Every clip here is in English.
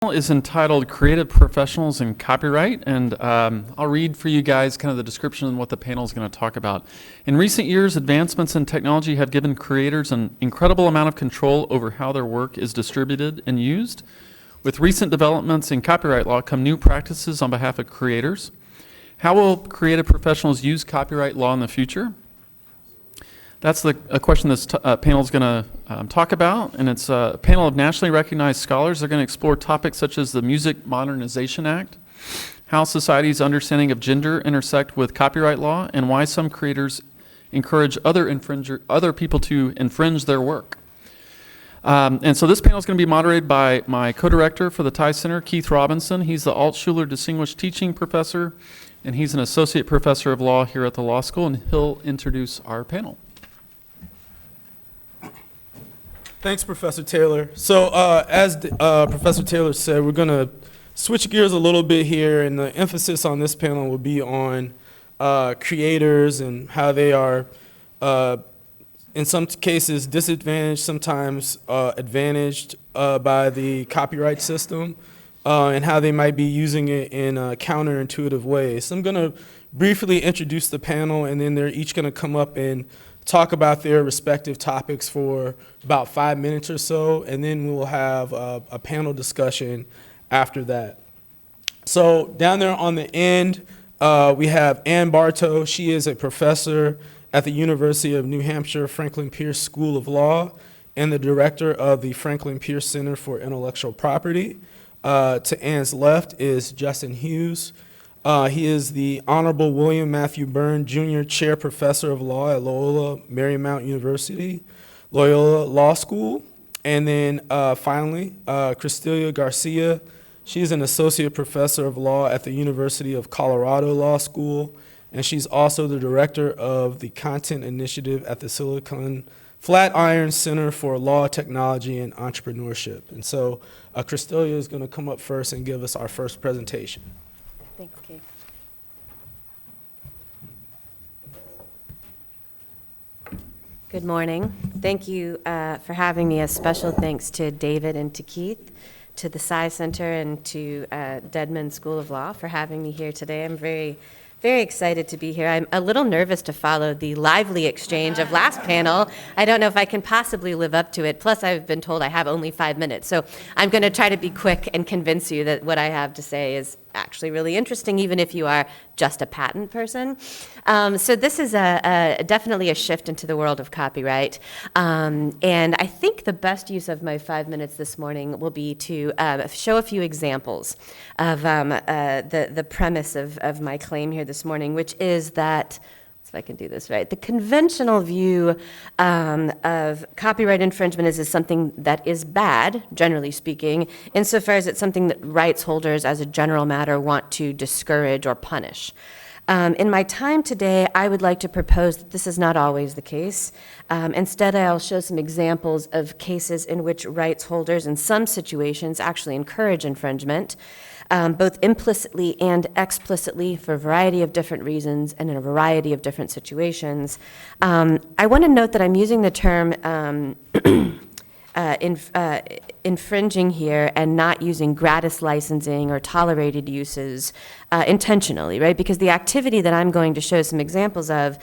Is entitled Creative Professionals in Copyright, and I'll read for you guys kind of the description of what the panel is going to talk about. In recent years, advancements in technology have given creators an incredible amount of control over how their work is distributed and used. With recent developments in copyright law come new practices on behalf of creators. How will creative professionals use copyright law in the future? That's a question this panel is going to talk about, and it's a panel of nationally recognized scholars. They're going to explore topics such as the Music Modernization Act, how society's understanding of gender intersect with copyright law, and why some creators encourage other people to infringe their work. And so this panel is going to be moderated by my co-director for the Tsai Center, Keith Robinson. He's the Altshuler Distinguished Teaching Professor, and he's an Associate Professor of Law here at the Law School, and he'll introduce our panel. Thanks, Professor Taylor. So as Professor Taylor said, we're going to switch gears a little bit here, and the emphasis on this panel will be on creators and how they are, in some cases, disadvantaged, sometimes advantaged by the copyright system, and how they might be using it in counterintuitive ways. So I'm going to briefly introduce the panel, and then they're each going to come up and talk about their respective topics for about 5 minutes or so, and then we'll have a panel discussion after that. So down there on the end, we have Ann Bartow. She is a professor at the University of New Hampshire Franklin Pierce School of Law and the director of the Franklin Pierce Center for Intellectual Property. To Ann's left is Justin Hughes. He is the Honorable William Matthew Byrne Jr. Chair Professor of Law at Loyola Marymount University, Loyola Law School. And then finally, Kristelia García. She's an Associate Professor of Law at the University of Colorado Law School, and she's also the Director of the Content Initiative at the Silicon Flatiron Center for Law, Technology, and Entrepreneurship. And so Kristelia is going to come up first and give us our first presentation. Thanks, Keith. Good morning. Thank you for having me. A special thanks to David and to Keith, to the Tsai Center, and to Dedman School of Law for having me here today. I'm very excited to be here. I'm a little nervous to follow the lively exchange of last panel. I don't know if I can possibly live up to it. Plus, I've been told I have only 5 minutes. So I'm going to try to be quick and convince you that what I have to say is actually really interesting, even if you are just a patent person. So this is definitely a shift into the world of copyright. And I think the best use of my 5 minutes this morning will be to show a few examples of the premise of my claim here this morning, which is that, if I can do this right, the conventional view of copyright infringement is something that is bad, generally speaking, insofar as it's something that rights holders, as a general matter, want to discourage or punish. In my time today, I would like to propose that this is not always the case. Instead, I'll show some examples of cases in which rights holders, in some situations, actually encourage infringement, both implicitly and explicitly for a variety of different reasons and in a variety of different situations. I want to note that I'm using the term infringing here and not using gratis licensing or tolerated uses intentionally, right? Because the activity that I'm going to show some examples of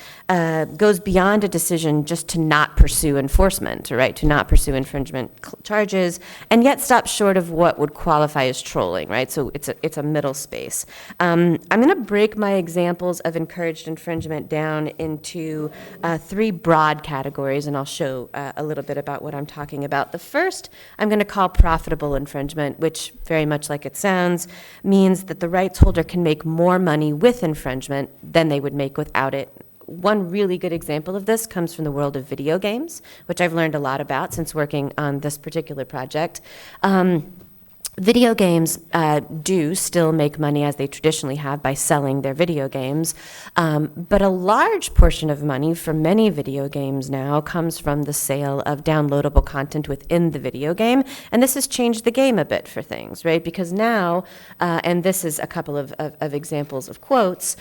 goes beyond a decision just to not pursue enforcement, right? To not pursue infringement charges, and yet stop short of what would qualify as trolling, right? So it's a middle space. I'm going to break my examples of encouraged infringement down into 3 broad categories, and I'll show a little bit about what I'm talking about. The first I'm going to call profitable infringement, which, very much like it sounds, means that the rights holder can make more money with infringement than they would make without it. One really good example of this comes from the world of video games, which I've learned a lot about since working on this particular project. Video games do still make money, as they traditionally have, by selling their video games, but a large portion of money for many video games now comes from the sale of downloadable content within the video game, and this has changed the game a bit for things, right? Because now, and this is a couple of examples of quotes,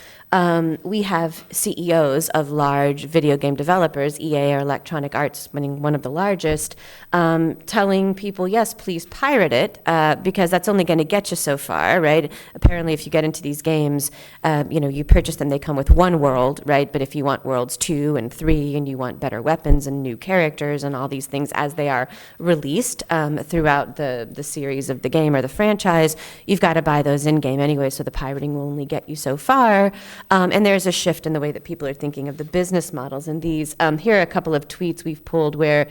we have CEOs of large video game developers, EA or Electronic Arts being one of the largest, telling people, yes, please pirate it, because that's only going to get you so far, right? Apparently, if you get into these games, you purchase them, they come with one world, right? But if you want worlds 2 and 3, and you want better weapons and new characters and all these things as they are released throughout the series of the game or the franchise, you've got to buy those in-game anyway, so the pirating will only get you so far. And there's a shift in the way that people are thinking of the business models. And these, here are a couple of tweets we've pulled where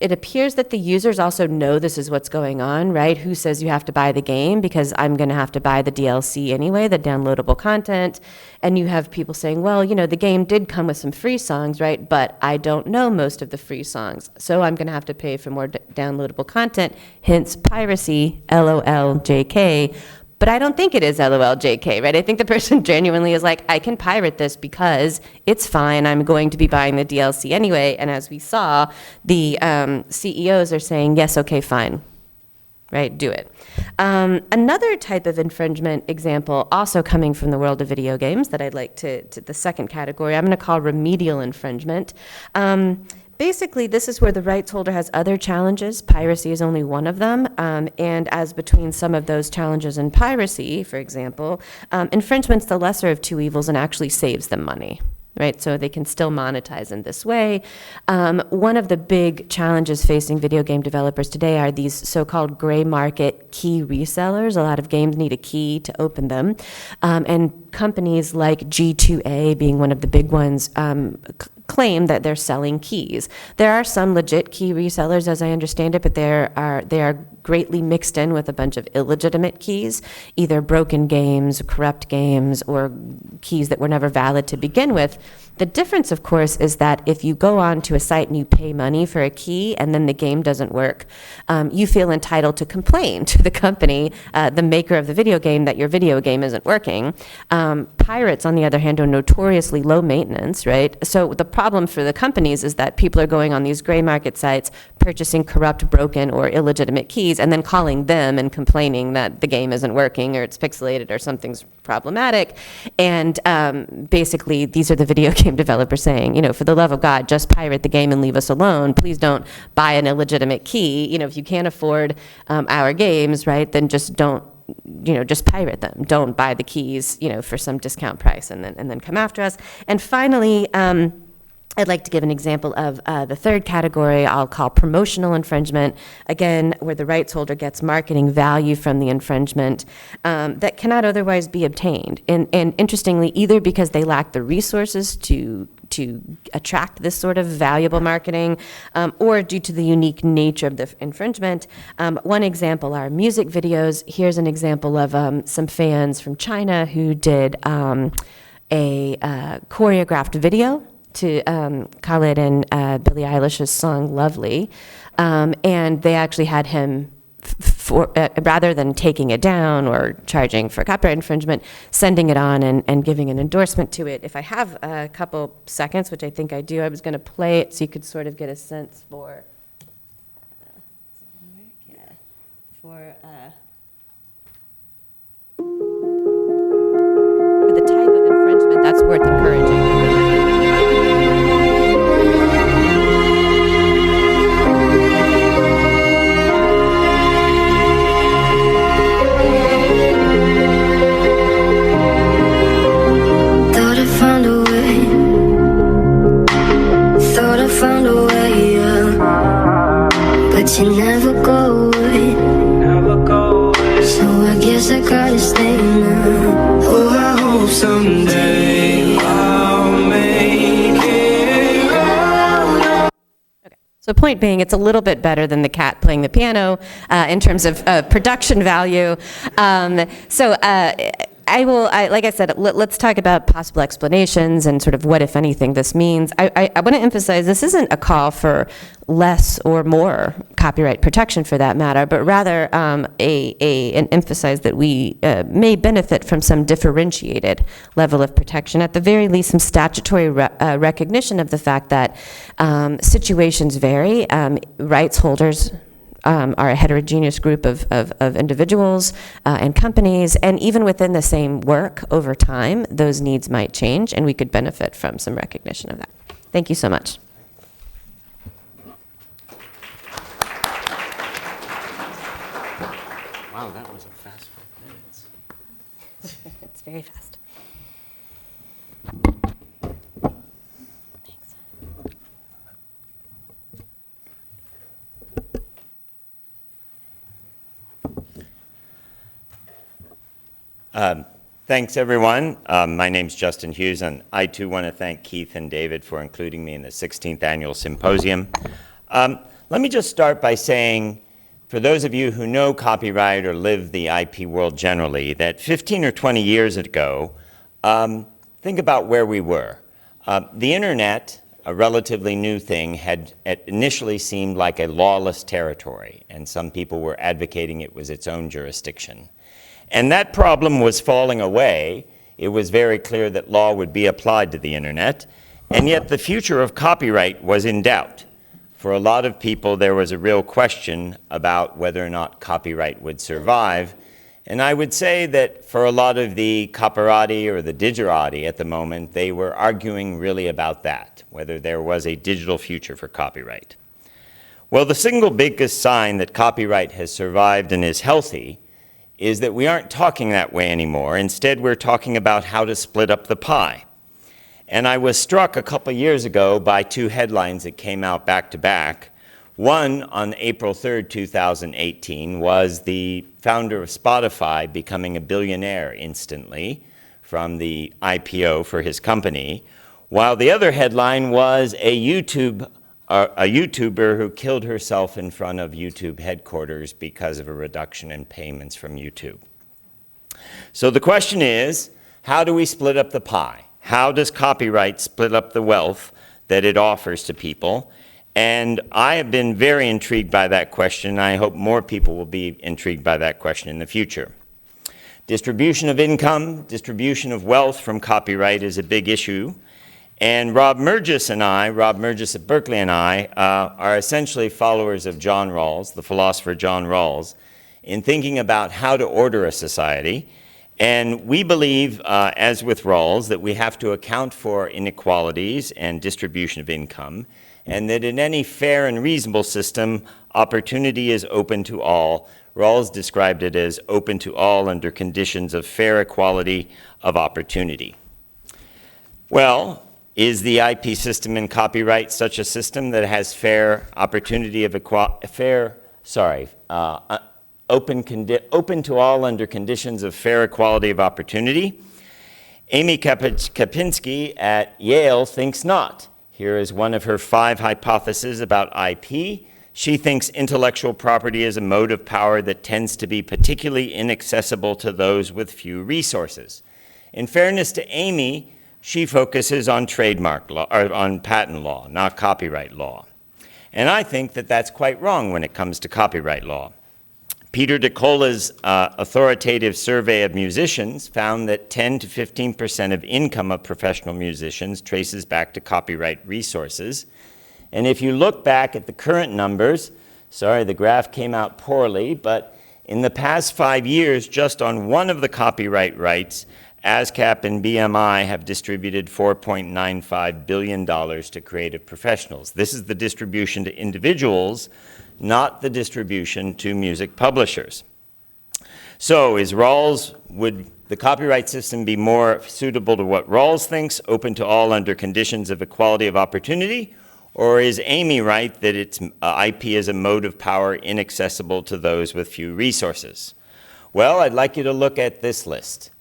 it appears that the users also know this is what's going on, right? Who says you have to buy the game because I'm going to have to buy the DLC anyway, the downloadable content. And you have people saying, well, the game did come with some free songs, right? But I don't know most of the free songs, so I'm going to have to pay for more downloadable content, hence piracy, LOL, JK. But I don't think it is LOL JK, right? I think the person genuinely is like, I can pirate this because it's fine. I'm going to be buying the DLC anyway. And as we saw, the CEOs are saying, yes, okay, fine, right? Do it. Another type of infringement example, also coming from the world of video games, that I'd like to the second category, I'm going to call remedial infringement. Basically, this is where the rights holder has other challenges. Piracy is only one of them. And as between some of those challenges and piracy, for example, infringement's the lesser of two evils and actually saves them money, right? So they can still monetize in this way. One of the big challenges facing video game developers today are these so-called gray market key resellers. A lot of games need a key to open them. And companies like G2A, being one of the big ones, claim that they're selling keys. There are some legit key resellers, as I understand it, but they are greatly mixed in with a bunch of illegitimate keys, either broken games, corrupt games, or keys that were never valid to begin with. The difference, of course, is that if you go on to a site and you pay money for a key and then the game doesn't work, you feel entitled to complain to the company, the maker of the video game, that your video game isn't working. Pirates, on the other hand, are notoriously low maintenance, right? So the problem for the companies is that people are going on these gray market sites, purchasing corrupt, broken, or illegitimate keys, and then calling them and complaining that the game isn't working or it's pixelated or something's problematic. And basically, these are the video game developers saying, for the love of God, just pirate the game and leave us alone. Please don't buy an illegitimate key. If you can't afford our games, right, then just don't, just pirate them. Don't buy the keys, for some discount price and then come after us. And finally, I'd like to give an example of the third category I'll call promotional infringement, again, where the rights holder gets marketing value from the infringement that cannot otherwise be obtained. And interestingly, either because they lack the resources to attract this sort of valuable marketing, or due to the unique nature of the infringement. One example are music videos. Here's an example of some fans from China who did a choreographed video to Khalid and Billie Eilish's song Lovely. And they actually had him, rather than taking it down or charging for copyright infringement, sending it on and giving an endorsement to it. If I have a couple seconds, which I think I do, I was going to play it so you could sort of get a sense for the type of infringement that's worth encouraging. But you never go away. So I guess I gotta stay now. Oh, I hope someday I'll make it out. Okay. So point being, it's a little bit better than the cat playing the piano in terms of production value. Like I said, let's talk about possible explanations and sort of what, if anything, this means. I want to emphasize this isn't a call for less or more copyright protection, for that matter, but rather an emphasize that we may benefit from some differentiated level of protection, at the very least some statutory recognition of the fact that situations vary. Rights holders are a heterogeneous group of individuals and companies, and even within the same work over time, those needs might change, and we could benefit from some recognition of that. Thank you so much. Those are fast 5 minutes. It's very fast. Thanks. Thanks, everyone. My name's Justin Hughes, and I, too, want to thank Keith and David for including me in the 16th Annual Symposium. Let me just start by saying, for those of you who know copyright or live the IP world generally, that 15 or 20 years ago, think about where we were. The internet, a relatively new thing, had initially seemed like a lawless territory, and some people were advocating it was its own jurisdiction. And that problem was falling away. It was very clear that law would be applied to the internet, and yet the future of copyright was in doubt. For a lot of people, there was a real question about whether or not copyright would survive. And I would say that for a lot of the copperati or the digerati at the moment, they were arguing really about that, whether there was a digital future for copyright. Well, the single biggest sign that copyright has survived and is healthy is that we aren't talking that way anymore. Instead, we're talking about how to split up the pie. And I was struck a couple years ago by two headlines that came out back to back. One, on April 3rd, 2018, was the founder of Spotify becoming a billionaire instantly from the IPO for his company, while the other headline was a YouTuber who killed herself in front of YouTube headquarters because of a reduction in payments from YouTube. So the question is, how do we split up the pie? How does copyright split up the wealth that it offers to people? And I have been very intrigued by that question. I hope more people will be intrigued by that question in the future. Distribution of income, distribution of wealth from copyright is a big issue. And Rob Murgis at Berkeley and I, are essentially followers of John Rawls, the philosopher John Rawls, in thinking about how to order a society. And we believe, as with Rawls, that we have to account for inequalities and distribution of income, and that in any fair and reasonable system, opportunity is open to all. Rawls described it as open to all under conditions of fair equality of opportunity. Well, is the IP system in copyright such a system that has fair opportunity of open to all under conditions of fair equality of opportunity? Amy Kapinski at Yale thinks not. Here is one of her 5 hypotheses about IP. She thinks intellectual property is a mode of power that tends to be particularly inaccessible to those with few resources. In fairness to Amy, she focuses on trademark law, or on patent law, not copyright law. And I think that that's quite wrong when it comes to copyright law. Peter DeCola's authoritative survey of musicians found that 10 to 15% of income of professional musicians traces back to copyright resources. And if you look back at the current numbers, sorry, the graph came out poorly, but in the past 5 years, just on one of the copyright rights, ASCAP and BMI have distributed $4.95 billion to creative professionals. This is the distribution to individuals, not the distribution to music publishers. So would the copyright system be more suitable to what Rawls thinks, open to all under conditions of equality of opportunity? Or is Amy right that its IP is a mode of power inaccessible to those with few resources? Well, I'd like you to look at this list.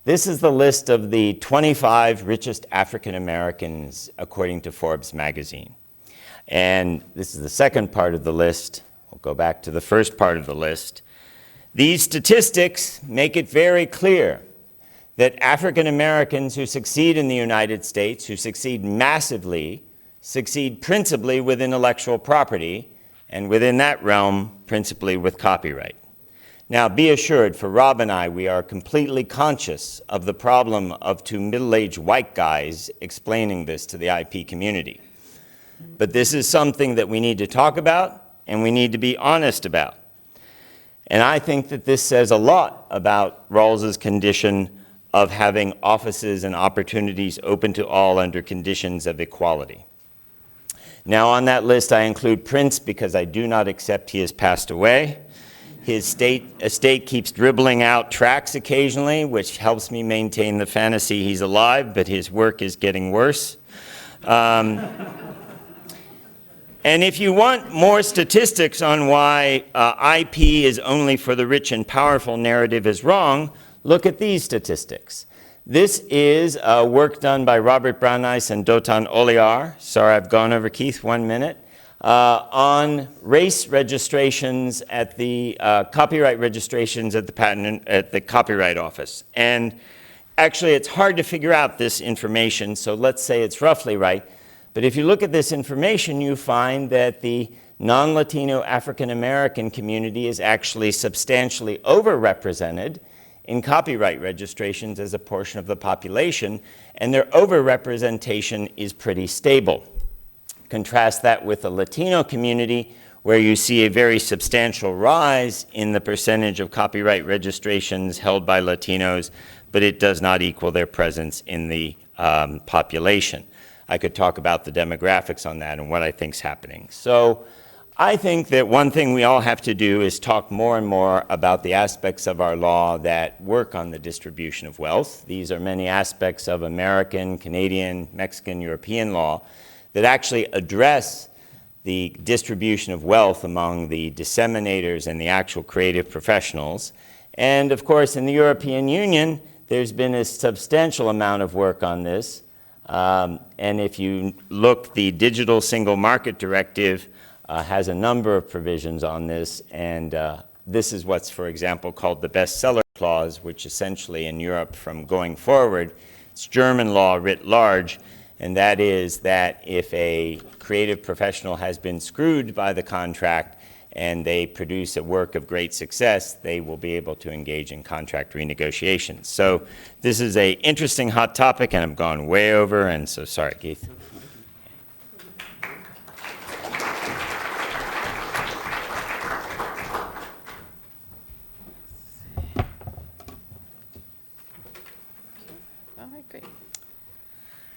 This is the list of the 25 richest African Americans according to Forbes magazine. And this is the second part of the list. We'll go back to the first part of the list. These statistics make it very clear that African Americans who succeed in the United States, who succeed massively, succeed principally with intellectual property, and within that realm, principally with copyright. Now, be assured, for Rob and I, we are completely conscious of the problem of 2 middle-aged white guys explaining this to the IP community. But this is something that we need to talk about, and we need to be honest about. And I think that this says a lot about Rawls's condition of having offices and opportunities open to all under conditions of equality. Now, on that list, I include Prince because I do not accept he has passed away. His estate keeps dribbling out tracts occasionally, which helps me maintain the fantasy he's alive, but his work is getting worse. And if you want more statistics on why IP is only for the rich and powerful narrative is wrong, look at these statistics. This is work done by Robert Brauneis and Dotan Oliar. Sorry, I've gone over, Keith, 1 minute. On race registrations at the copyright registrations at the Copyright Office. And actually, it's hard to figure out this information, so let's say it's roughly right. But if you look at this information, you find that the non-Latino African-American community is actually substantially overrepresented in copyright registrations as a portion of the population, and their overrepresentation is pretty stable. Contrast that with the Latino community, where you see a very substantial rise in the percentage of copyright registrations held by Latinos, but it does not equal their presence in the population. I could talk about the demographics on that and what I think is happening. So I think that one thing we all have to do is talk more and more about the aspects of our law that work on the distribution of wealth. These are many aspects of American, Canadian, Mexican, European law that actually address the distribution of wealth among the disseminators and the actual creative professionals. And of course, in the European Union, there's been a substantial amount of work on this. And if you look, the Digital Single Market Directive has a number of provisions on this, and this is what's, for example, called the bestseller clause, which essentially in Europe from going forward, it's German law writ large, and that is that if a creative professional has been screwed by the contract and they produce a work of great success, they will be able to engage in contract renegotiations. So this is an interesting hot topic, and I've gone way over, and so sorry, Keith. All right, great.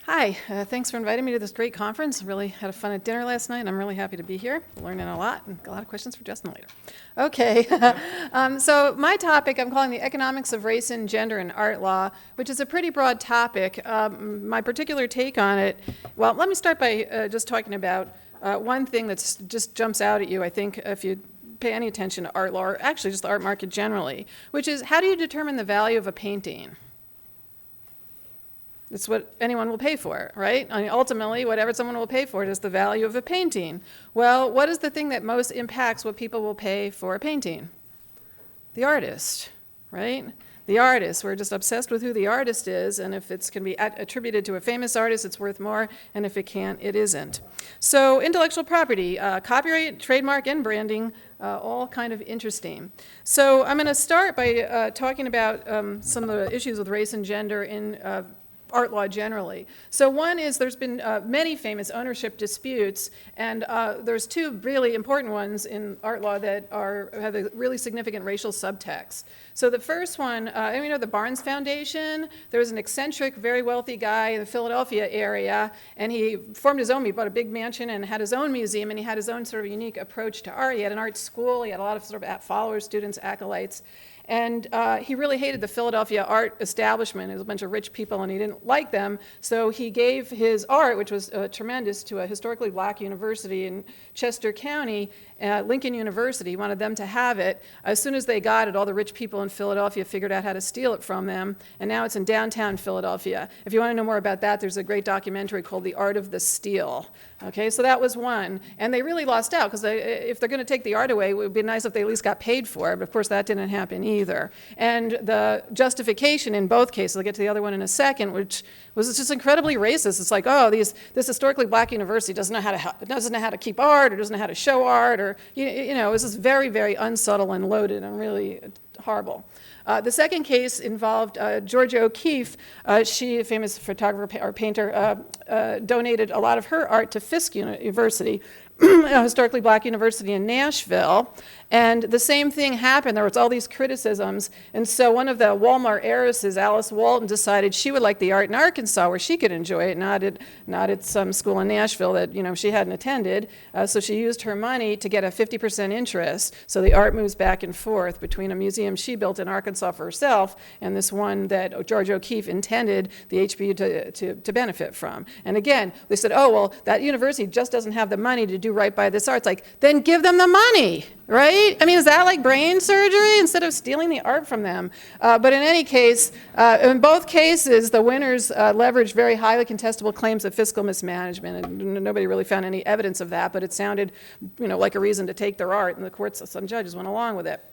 Hi, thanks for inviting me to this great conference. Really had fun at dinner last night, and I'm really happy to be here, learning a lot, and a lot of questions for Justin later. Okay, so my topic I'm calling the economics of race and gender in art law, which is a pretty broad topic. My particular take on it, well, let me start by just talking about one thing that just jumps out at you, I think, if you pay any attention to art law, or actually just the art market generally, which is how do you determine the value of a painting? It's what anyone will pay for, right? I mean, ultimately, whatever someone will pay for it is the value of a painting. Well, what is the thing that most impacts what people will pay for a painting? The artist, right? The artist. We're just obsessed with who the artist is, and if it can be attributed to a famous artist, it's worth more, and if it can't, it isn't. So intellectual property, copyright, trademark, and branding, all kind of interesting. So I'm going to start by talking about some of the issues with race and gender in art law generally. So one is there's been many famous ownership disputes, and there's two really important ones in art law that have a really significant racial subtext. So the first one, and we know the Barnes Foundation. There was an eccentric, very wealthy guy in the Philadelphia area, and he formed his own, he bought a big mansion and had his own museum, and he had his own sort of unique approach to art. He had an art school, he had a lot of sort of followers, students, acolytes. And he really hated the Philadelphia art establishment. It was a bunch of rich people, and he didn't like them. So he gave his art, which was tremendous, to a historically black university in Chester County, Lincoln University. He wanted them to have it. As soon as they got it, all the rich people in Philadelphia figured out how to steal it from them. And now it's in downtown Philadelphia. If you want to know more about that, there's a great documentary called The Art of the Steal. Okay, so that was one. And they really lost out, because if they're going to take the art away, it would be nice if they at least got paid for it. But of course, that didn't happen either. And the justification in both cases, I'll get to the other one in a second, which was just incredibly racist. It's like, oh, this historically black university doesn't know how to keep art, or doesn't know how to show art, or you know, this is very, very unsubtle and loaded and really horrible. The second case involved Georgia O'Keeffe. She, a famous photographer or painter, donated a lot of her art to Fisk University. a historically black university in Nashville. And the same thing happened. There was all these criticisms. And so one of the Walmart heiresses, Alice Walton, decided she would like the art in Arkansas where she could enjoy it, not at some school in Nashville that she hadn't attended. So she used her money to get a 50% interest. So the art moves back and forth between a museum she built in Arkansas for herself and this one that George O'Keeffe intended the HBU to benefit from. And again, they said, oh, well, that university just doesn't have the money to do right by this art. It's like, then give them the money. Right? I mean, is that like brain surgery instead of stealing the art from them? But in any case, in both cases, the winners leveraged very highly contestable claims of fiscal mismanagement, and nobody really found any evidence of that, but it sounded, like a reason to take their art, and the courts, some judges went along with it.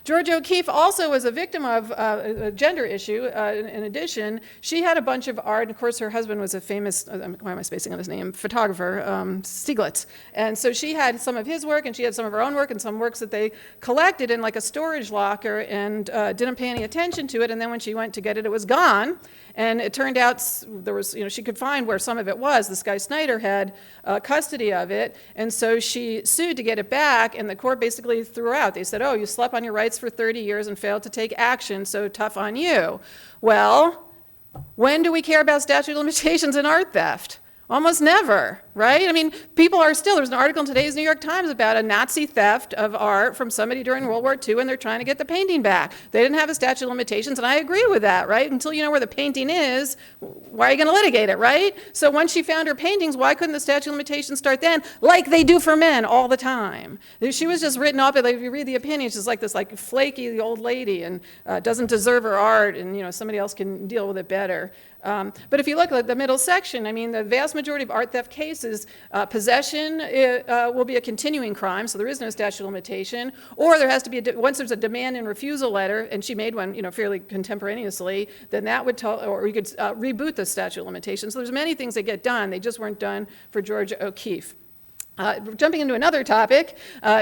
George O'Keeffe also was a victim of a gender issue. In addition, she had a bunch of art. Of course, her husband was a famous, why am I spacing on his name, photographer, Stieglitz. And so she had some of his work, and she had some of her own work, and some works that they collected in like a storage locker and didn't pay any attention to it. And then when she went to get it, it was gone. And it turned out there was, she could find where some of it was. This guy Snyder had custody of it, and so she sued to get it back, and the court basically threw her out. They said, oh, you slept on your rights for 30 years and failed to take action, so tough on you. Well, when do we care about statute of limitations in art theft? Almost never, right? I mean, people are still, there's an article in today's New York Times about a Nazi theft of art from somebody during World War II, and they're trying to get the painting back. They didn't have a statute of limitations, and I agree with that, right? Until you know where the painting is, why are you going to litigate it, right? So once she found her paintings, why couldn't the statute of limitations start then, like they do for men all the time? She was just written up, like, if you read the opinion, she's like this like flaky old lady and doesn't deserve her art, and somebody else can deal with it better. But if you look at the middle section, I mean, the vast majority of art theft cases, possession will be a continuing crime, so there is no statute of limitation, or there has to be, once there's a demand and refusal letter, and she made one, fairly contemporaneously, then that would tell, or you could reboot the statute of limitations. So there's many things that get done. They just weren't done for George O'Keeffe. Jumping into another topic,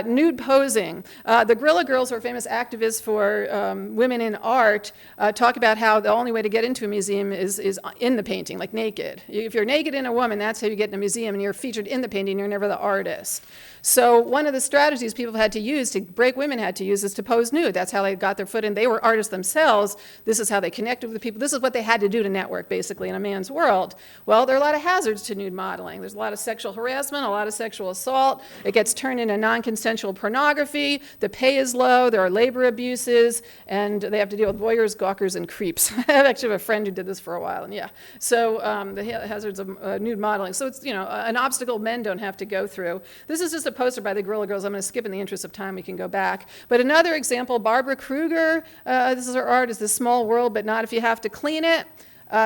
nude posing. The Guerrilla Girls, who are famous activists for women in art, talk about how the only way to get into a museum is in the painting, like naked. If you're naked in a woman, that's how you get in a museum, and you're featured in the painting, you're never the artist. So one of the strategies people had to use, to break women had to use, is to pose nude. That's how they got their foot in. They were artists themselves. This is how they connected with the people. This is what they had to do to network, basically, in a man's world. Well, there are a lot of hazards to nude modeling. There's a lot of sexual harassment, a lot of sexual assault. It gets turned into non-consensual pornography. The pay is low. There are labor abuses, and they have to deal with voyeurs, gawkers, and creeps. I actually have a friend who did this for a while, and yeah. So the hazards of nude modeling. So it's an obstacle men don't have to go through. This is just a poster by the Guerrilla Girls. I'm going to skip in the interest of time. We can go back. But another example, Barbara Kruger. This is her art. Is this small world, but not if you have to clean it.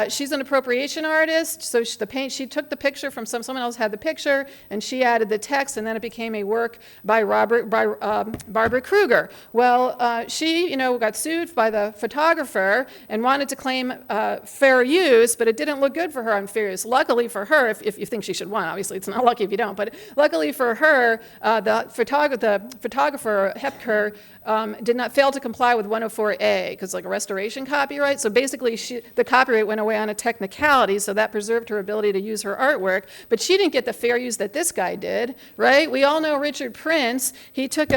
She's an appropriation artist, so she took the picture from someone else had the picture, and she added the text, and then it became a work by Barbara Kruger. Well, she got sued by the photographer and wanted to claim fair use, but it didn't look good for her on fair use. Luckily for her, if you think she should win, obviously it's not lucky if you don't, but luckily for her, the photographer, Hepker, did not fail to comply with 104A, because like a restoration copyright. So basically, the copyright went away on a technicality, so that preserved her ability to use her artwork. But she didn't get the fair use that this guy did, right? We all know Richard Prince. He took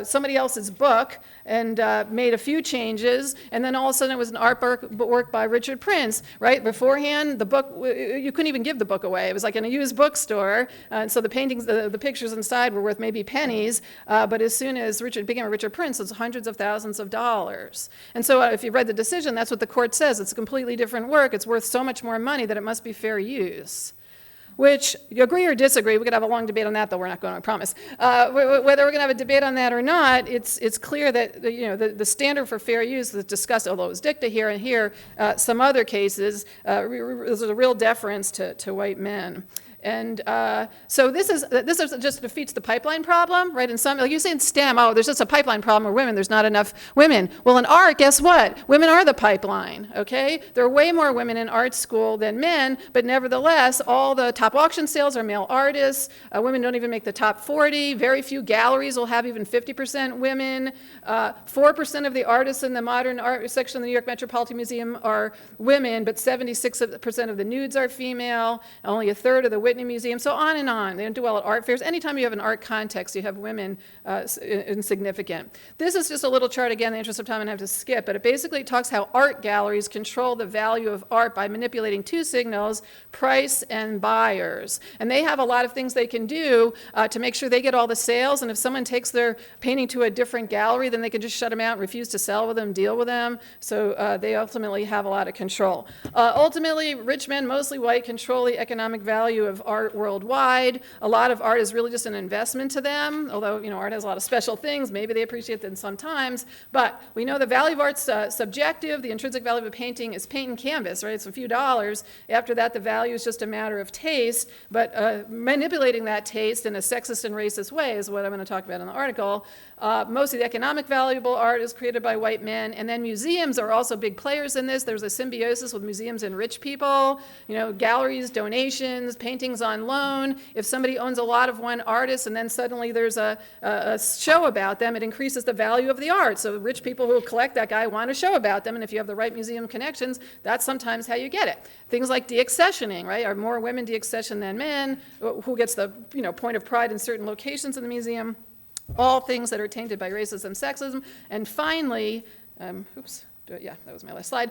somebody else's book and made a few changes, and then all of a sudden it was an artwork by Richard Prince, right? Beforehand, the book, you couldn't even give the book away. It was like in a used bookstore, and so the paintings, the pictures inside were worth maybe pennies, but as soon as Richard became a Richard Prince, it's hundreds of thousands of dollars. And so if you read the decision, that's what the court says. It's a completely different work. It's worth so much more money that it must be fair use. Which, you agree or disagree, we could have a long debate on that, though we're not going to, I promise. Whether we're going to have a debate on that or not, it's clear that the standard for fair use is discussed, although it was dicta here and here, some other cases, there's a real deference to white men. And so this just defeats the pipeline problem, right? In some, like you say in STEM, there's just a pipeline problem with women. There's not enough women. Well, in art, guess what? Women are the pipeline, okay? There are way more women in art school than men, but nevertheless, all the top auction sales are male artists. Women don't even make the top 40. Very few galleries will have even 50% women. 4% of the artists in the modern art section of the New York Metropolitan Museum are women, but 76% of the nudes are female. Only a third of the Whitney Museum, so on and on. They don't do well at art fairs. Anytime you have an art context, you have women insignificant. This is just a little chart, again, in the interest of time, and I have to skip, but it basically talks how art galleries control the value of art by manipulating two signals, price and buyers. And they have a lot of things they can do to make sure they get all the sales, and if someone takes their painting to a different gallery, then they can just shut them out, refuse to sell with them, deal with them. So they ultimately have a lot of control. Ultimately, rich men, mostly white, control the economic value of art worldwide. A lot of art is really just an investment to them, although art has a lot of special things. Maybe they appreciate them sometimes. But we know the value of art's subjective. The intrinsic value of a painting is paint and canvas, right? It's a few dollars. After that, the value is just a matter of taste. But manipulating that taste in a sexist and racist way is what I'm going to talk about in the article. Most of the economic valuable art is created by white men, and then museums are also big players in this. There's a symbiosis with museums and rich people, galleries, donations, paintings on loan. If somebody owns a lot of one artist and then suddenly there's a show about them, it increases the value of the art. So rich people who collect that guy want a show about them, and if you have the right museum connections, that's sometimes how you get it. Things like deaccessioning, right? Are more women deaccessioned than men? Who gets the point of pride in certain locations in the museum? All things that are tainted by racism, sexism. And finally, yeah, that was my last slide.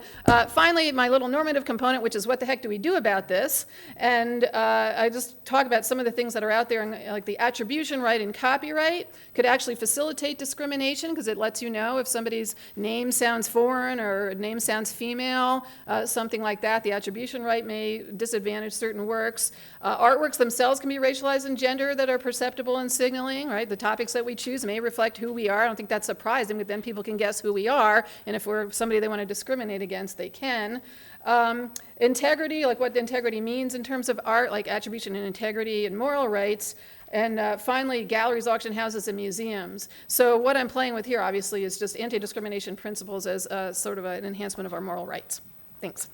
Finally, my little normative component, which is what the heck do we do about this? And I just talk about some of the things that are out there, like the attribution right in copyright could actually facilitate discrimination because it lets you know if somebody's name sounds foreign or name sounds female, something like that. The attribution right may disadvantage certain works. Artworks themselves can be racialized and gender that are perceptible in signaling, right? The topics that we choose may reflect who we are. I don't think that's surprising, but then people can guess who we are, and if we're somebody they want to discriminate against, they can. Integrity, like what integrity means in terms of art, like attribution and integrity and moral rights. And finally, galleries, auction houses, and museums. So what I'm playing with here, obviously, is just anti-discrimination principles as sort of an enhancement of our moral rights. Thanks.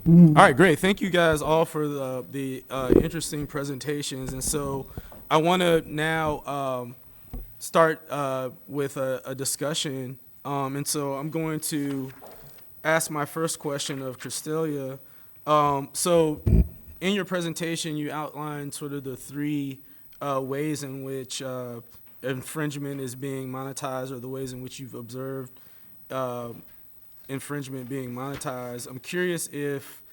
All right, great. Thank you guys all for the interesting presentations. And so I want to now start with a discussion. And so I'm going to ask my first question of Kristelia. So in your presentation, you outlined sort of the three ways in which infringement is being monetized, or the ways in which you've observed infringement being monetized. I'm curious if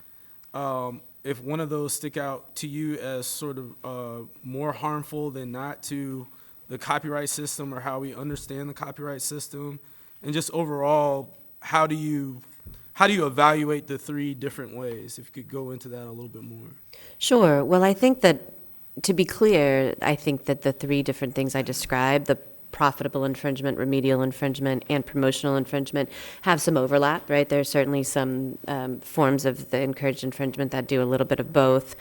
one of those stick out to you as sort of more harmful than not to the copyright system or how we understand the copyright system, and just overall, how do you evaluate the three different ways? If you could go into that a little bit more. Sure. Well, I think that, to be clear, I think that the three different things I described, the profitable infringement, remedial infringement, and promotional infringement, have some overlap, right? There's certainly some forms of the encouraged infringement that do a little bit of both.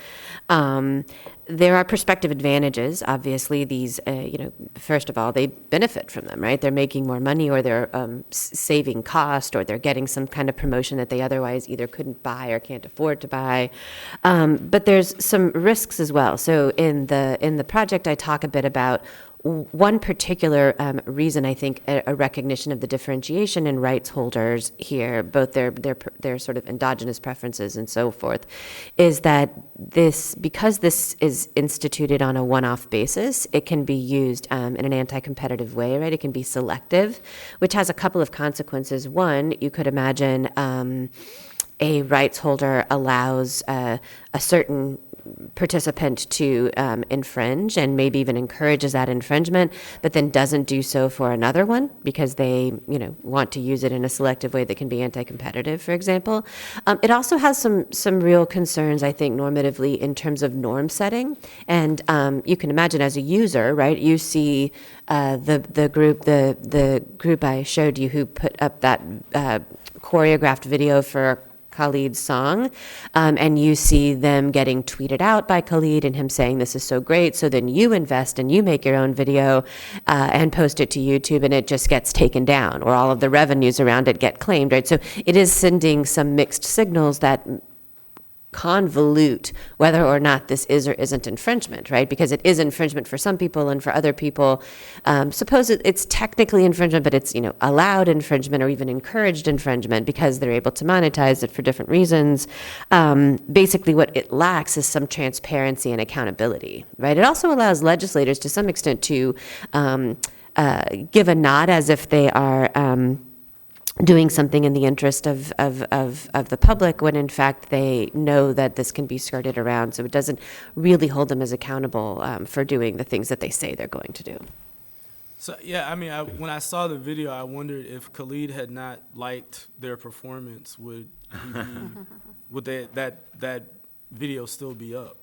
There are prospective advantages. Obviously, these, first of all, they benefit from them, right? They're making more money, or they're saving cost, or they're getting some kind of promotion that they otherwise either couldn't buy or can't afford to buy. But there's some risks as well. So in the project, I talk a bit about one particular reason, I think, a recognition of the differentiation in rights holders here, both their sort of endogenous preferences and so forth, is that because this is instituted on a one-off basis, it can be used in an anti-competitive way, right? It can be selective, which has a couple of consequences. One, you could imagine a rights holder allows a certain participant to infringe, and maybe even encourages that infringement, but then doesn't do so for another one because they want to use it in a selective way that can be anti-competitive, for example. It also has some real concerns, I think, normatively in terms of norm setting. And you can imagine, as a user, right, you see the group I showed you who put up that choreographed video for Khalid's song, and you see them getting tweeted out by Khalid and him saying this is so great, so then you invest and you make your own video and post it to YouTube, and it just gets taken down, or all of the revenues around it get claimed, right? So it is sending some mixed signals that convolute whether or not this is or isn't infringement, right? Because it is infringement for some people, and for other people, suppose it's technically infringement, but it's, allowed infringement or even encouraged infringement because they're able to monetize it for different reasons. Basically, what it lacks is some transparency and accountability, right? It also allows legislators to some extent to give a nod as if they are doing something in the interest of the public, when in fact they know that this can be skirted around. So it doesn't really hold them as accountable for doing the things that they say they're going to do. So yeah, I mean, when I saw the video, I wondered if Khalid had not liked their performance, would that video still be up,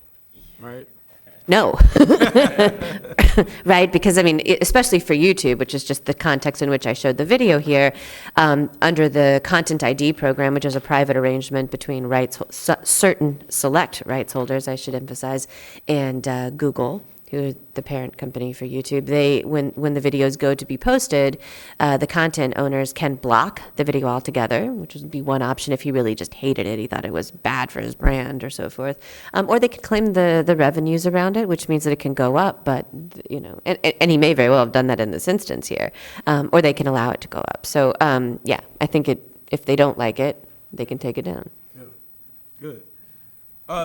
right? No. Right? Because, especially for YouTube, which is just the context in which I showed the video here, under the Content ID program, which is a private arrangement between certain select rights holders, I should emphasize, and Google, who is the parent company for YouTube, when the videos go to be posted, the content owners can block the video altogether, which would be one option if he really just hated it, he thought it was bad for his brand or so forth. Or they can claim the revenues around it, which means that it can go up, but, and he may very well have done that in this instance here. Or they can allow it to go up. So, yeah, I think if they don't like it, they can take it down. Yeah, good.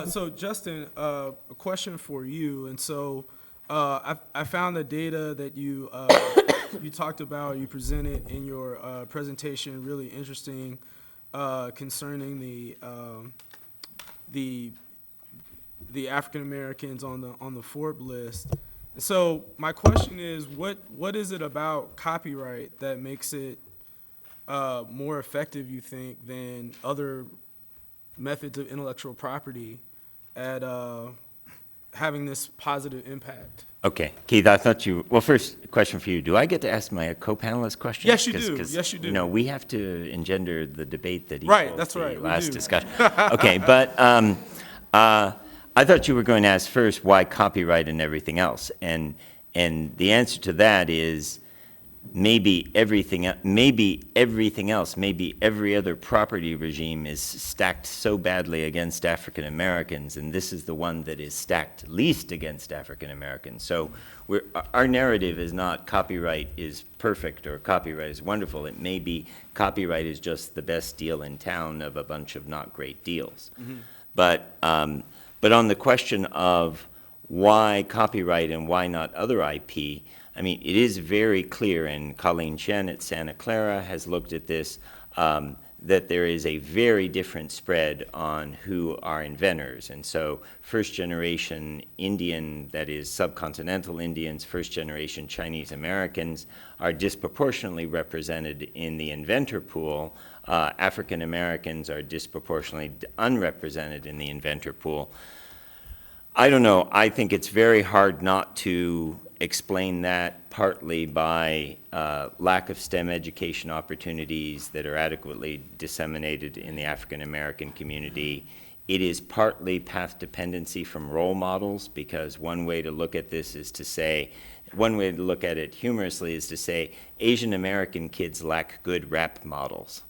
So Justin, a question for you. And so I found the data that you you talked about, you presented in your presentation, really interesting, concerning the African Americans on the Forbes list. So my question is, what is it about copyright that makes it more effective, you think, than other methods of intellectual property at having this positive impact? Okay, Keith, I thought well, first, a question for you. Do I get to ask my co-panelist question? Yes, you do. Yes, you do. No, we have to engender the debate that Right, that's the right. last discussion. Okay, but I thought you were going to ask first why copyright and everything else, and the answer to that is maybe every other property regime is stacked so badly against African Americans, and this is the one that is stacked least against African Americans. So our narrative is not copyright is perfect or copyright is wonderful. It may be copyright is just the best deal in town of a bunch of not great deals. Mm-hmm. But on the question of why copyright and why not other IP, I mean, it is very clear, and Colleen Chen at Santa Clara has looked at this, that there is a very different spread on who are inventors. And so first-generation Indian, that is subcontinental Indians, first-generation Chinese Americans are disproportionately represented in the inventor pool. African Americans are disproportionately unrepresented in the inventor pool. I don't know. I think it's very hard not to explain that partly by lack of STEM education opportunities that are adequately disseminated in the African American community. It is partly path dependency from role models, because one way to look at this is to say, one way to look at it humorously is to say, Asian American kids lack good rap models.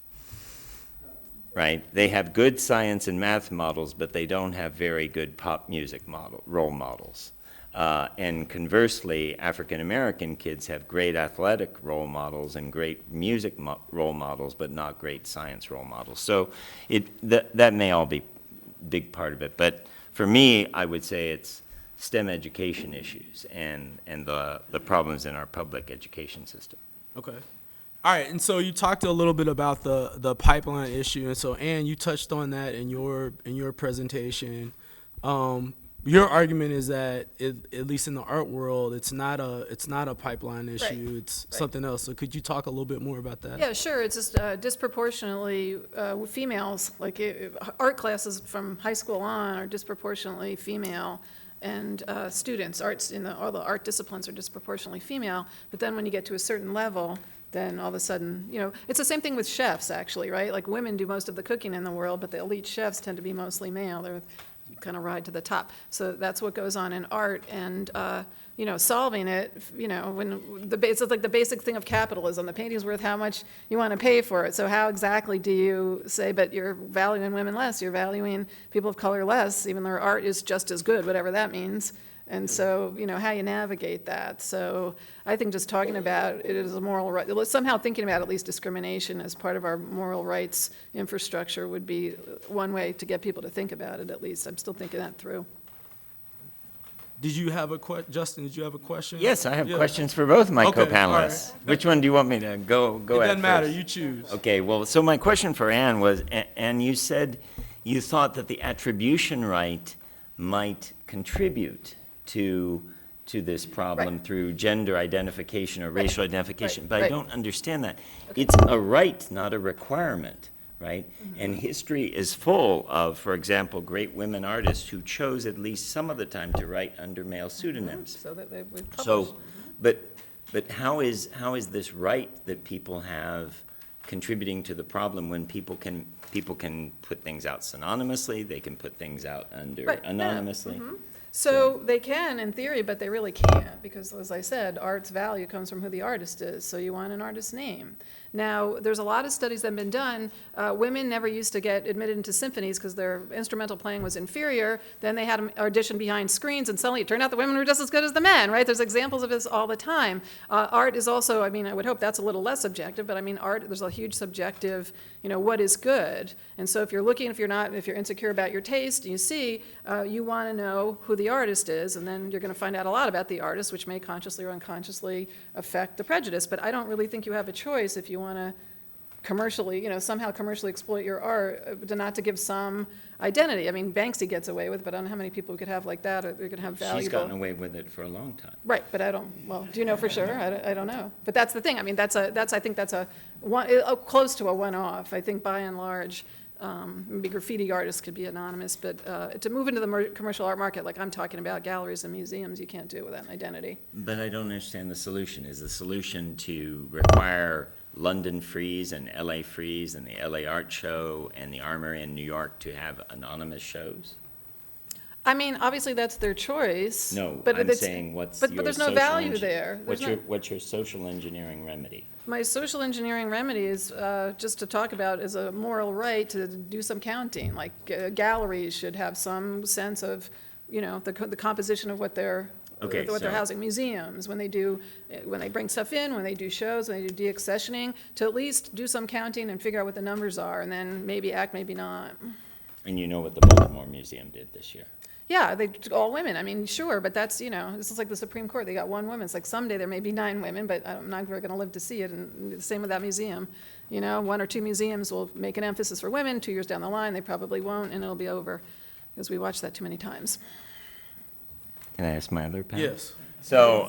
Right? They have good science and math models, but they don't have very good pop music role models. And conversely, African American kids have great athletic role models and great music role models, but not great science role models. So that may all be a big part of it. But for me, I would say it's STEM education issues and the problems in our public education system. Okay. All right, and so you talked a little bit about the pipeline issue, and so Ann, you touched on that in your presentation. Your argument is that at least in the art world, it's not a pipeline issue. Right. It's something else. So could you talk a little bit more about that? Yeah, sure. It's just disproportionately females. Like art classes from high school on are disproportionately female, and students, all the art disciplines are disproportionately female. But then when you get to a certain level, then all of a sudden, it's the same thing with chefs, actually, right? Like women do most of the cooking in the world, but the elite chefs tend to be mostly male. They're kind of ride to the top. So that's what goes on in art, and solving it, when it's like the basic thing of capitalism. The painting's worth how much you want to pay for it. So how exactly do you say, but you're valuing women less, you're valuing people of color less, even though their art is just as good, whatever that means. And so, how you navigate that. So I think just talking about it as a moral right, somehow thinking about at least discrimination as part of our moral rights infrastructure would be one way to get people to think about it, at least. I'm still thinking that through. Did you have a Justin, did you have a question? Yes, I have questions for both my Okay, co-panelists. all right. Which one do you want me to go It at doesn't matter, first? you choose. Okay, well, so my question for Anne was, Anne, you said you thought that the attribution right might contribute to this problem through gender identification or racial identification, but I don't understand that. It's a right, not a requirement, right? And history is full of, for example, great women artists who chose at least some of the time to write under male pseudonyms. So that they would publish. So, but how is this right that people have contributing to the problem when people can put things out synonymously, they can put things out under anonymously? So they can, in theory, but they really can't, because, as I said, art's value comes from who the artist is, so you want an artist's name. Now, there's a lot of studies that have been done. Women never used to get admitted into symphonies because their instrumental playing was inferior. Then they had them audition behind screens, and suddenly it turned out the women were just as good as the men, right? There's examples of this all the time. Art is also, I would hope that's a little less subjective, but art, there's a huge subjective, what is good. And so if you're looking, if you're insecure about your taste, you see, you want to know who the artist is, and then you're going to find out a lot about the artist, which may consciously or unconsciously affect the prejudice. But I don't really think you have a choice if you want to commercially, somehow commercially exploit your art, not to give some identity. Banksy gets away with it, but I don't know how many people we could have like that, or we could have valuable. She's gotten away with it for a long time. Right, but do you know for sure? I don't know. But that's the thing. I think that's close to a one-off. I think by and large, maybe graffiti artists could be anonymous, but to move into the commercial art market, like I'm talking about, galleries and museums, you can't do it without an identity. But I don't understand the solution. Is the solution to require London Frieze and LA Frieze and the LA Art Show and the Armory in New York to have anonymous shows? Obviously that's their choice. No, but I'm saying what's your but there's no social value there. What's your social engineering remedy? My social engineering remedy is just to talk about as a moral right to do some counting. Like galleries should have some sense of, the composition of what they're housing. Museums, when they bring stuff in, when they do shows, when they do de-accessioning, to at least do some counting and figure out what the numbers are, and then maybe act, maybe not. And you know what the Baltimore Museum did this year? Yeah, they all women. Sure, but that's, this is like the Supreme Court. They got one woman. It's like someday there may be 9 women, but I'm not going to live to see it. And the same with that museum. 1 or 2 museums will make an emphasis for women. 2 years down the line, they probably won't, and it'll be over, because we watched that too many times. Can I ask my other panel? Yes. So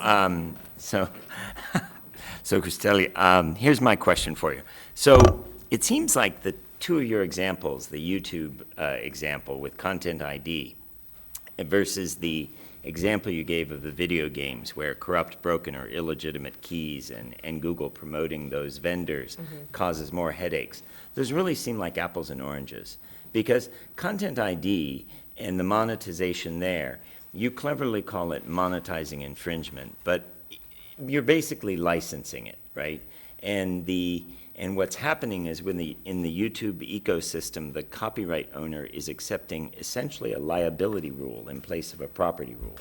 Kristelia, here's my question for you. So it seems like the 2 of your examples, the YouTube example with Content ID, versus the example you gave of the video games where corrupt, broken, or illegitimate keys and Google promoting those vendors causes more headaches. Those really seem like apples and oranges, because Content ID and the monetization there, you cleverly call it monetizing infringement, but you're basically licensing it, right? And what's happening is in the YouTube ecosystem, the copyright owner is accepting essentially a liability rule in place of a property rule,